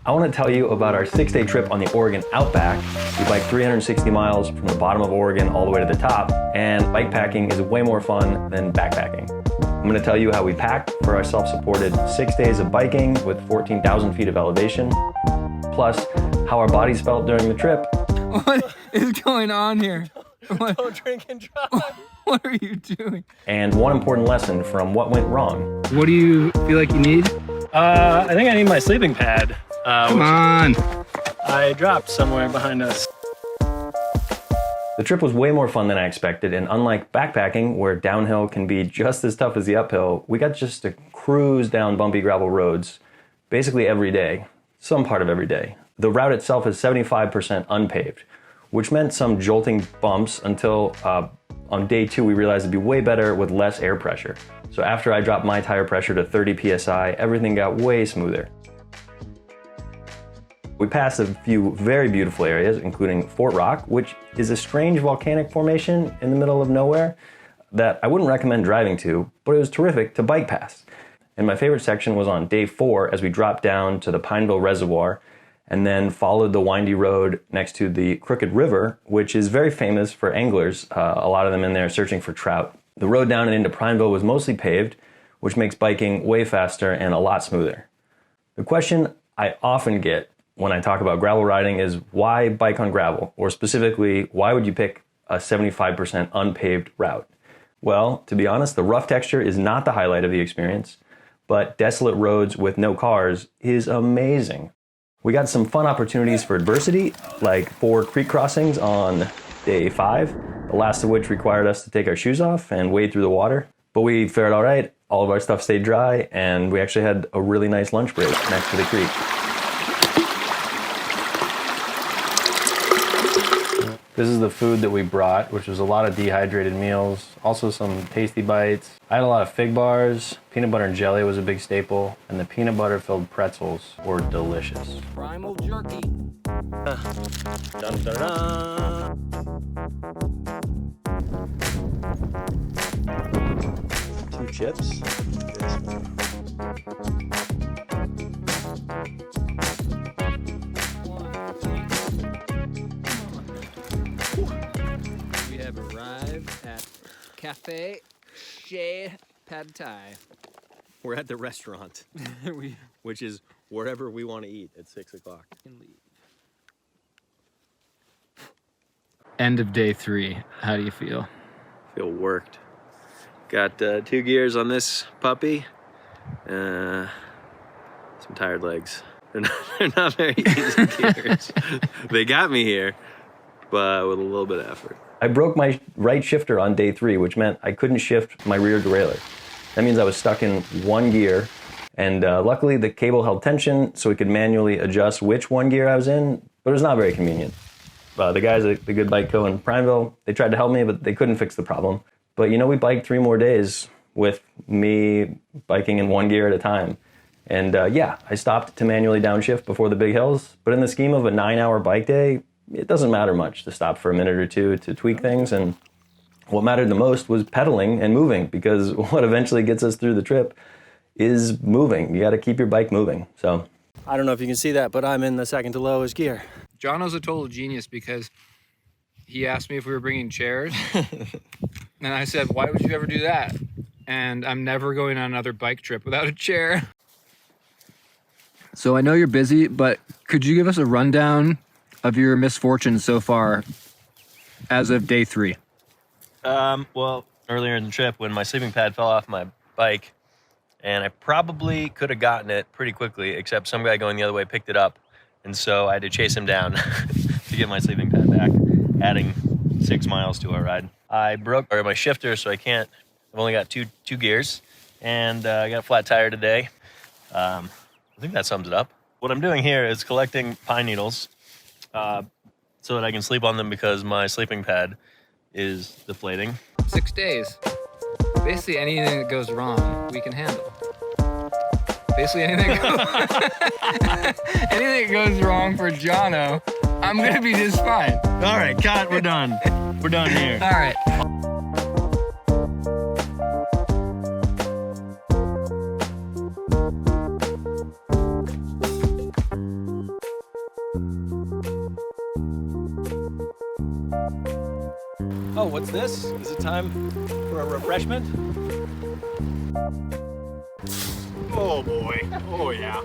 I want to tell you about our 6-day trip on the Oregon Outback. We biked 360 miles from the bottom of Oregon all the way to the top, and bike packing is way more fun than backpacking. I'm going to tell you how we packed for our self-supported 6 days of biking with 14,000 feet of elevation, plus how our bodies felt during the trip. What is going on here? Don't drink and drive. What are you doing? And one important lesson from what went wrong. What do you feel like you need? I think I need my sleeping pad. Come on. I dropped somewhere behind us. The trip was way more fun than I expected, and unlike backpacking, where downhill can be just as tough as the uphill, we got just to cruise down bumpy gravel roads basically every day, some part of every day. The route itself is 75% unpaved, which meant some jolting bumps until on day 2 we realized it'd be way better with less air pressure. So after I dropped my tire pressure to 30 psi, everything got way smoother. We passed a few very beautiful areas, including Fort Rock, which is a strange volcanic formation in the middle of nowhere that I wouldn't recommend driving to, but it was terrific to bike past. And my favorite section was on day 4 as we dropped down to the Pineville Reservoir and then followed the windy road next to the Crooked River, which is very famous for anglers, a lot of them in there searching for trout. The road down and into Pineville was mostly paved, which makes biking way faster and a lot smoother. The question I often get when I talk about gravel riding is why bike on gravel? Or specifically, why would you pick a 75% unpaved route? Well, to be honest, the rough texture is not the highlight of the experience, but desolate roads with no cars is amazing. We got some fun opportunities for adversity, like 4 creek crossings on day 5, the last of which required us to take our shoes off and wade through the water. But we fared all right, all of our stuff stayed dry, and we actually had a really nice lunch break next to the creek. This is the food that we brought, which was a lot of dehydrated meals, also some tasty bites. I had a lot of fig bars, peanut butter and jelly was a big staple, and the peanut butter filled pretzels were delicious. Primal jerky. Dun, dun, dun. 2 chips. We have arrived at Cafe Chez Pad Thai. We're at the restaurant, which is wherever we want to eat at 6 o'clock. End of day 3. How do you feel? Feel worked. Got 2 gears on this puppy. Some tired legs. They're not very easy gears. They got me here, but with a little bit of effort. I broke my right shifter on day 3, which meant I couldn't shift my rear derailleur. That means I was stuck in 1 gear, and luckily the cable held tension so we could manually adjust which 1 gear I was in, but it was not very convenient. The guys at the Good Bike Co. in Pineville, they tried to help me, but they couldn't fix the problem. But you know, we biked 3 more days with me biking in 1 gear at a time. And yeah, I stopped to manually downshift before the big hills, but in the scheme of a 9-hour bike day, it doesn't matter much to stop for a minute or 2 to tweak things. And what mattered the most was pedaling and moving, because what eventually gets us through the trip is moving. You got to keep your bike moving. So I don't know if you can see that, but I'm in the second to lowest gear. Jono's a total genius because he asked me if we were bringing chairs. And I said, why would you ever do that? And I'm never going on another bike trip without a chair. So I know you're busy, but could you give us a rundown of your misfortunes so far as of day 3? Well, earlier in the trip when my sleeping pad fell off my bike, and I probably could have gotten it pretty quickly, except some guy going the other way picked it up, and so I had to chase him down to get my sleeping pad back, adding 6 miles to our ride. I broke my shifter, so I've only got two gears, and I got a flat tire today. I think that sums it up. What I'm doing here is collecting pine needles so that I can sleep on them because my sleeping pad is deflating. 6 days. Basically anything that goes wrong, we can handle. Basically anything that goes wrong for Jono, I'm gonna be just fine. All right, cut, we're done. We're done here. All right. Oh, what's this? Is it time for a refreshment? Oh boy. Oh yeah.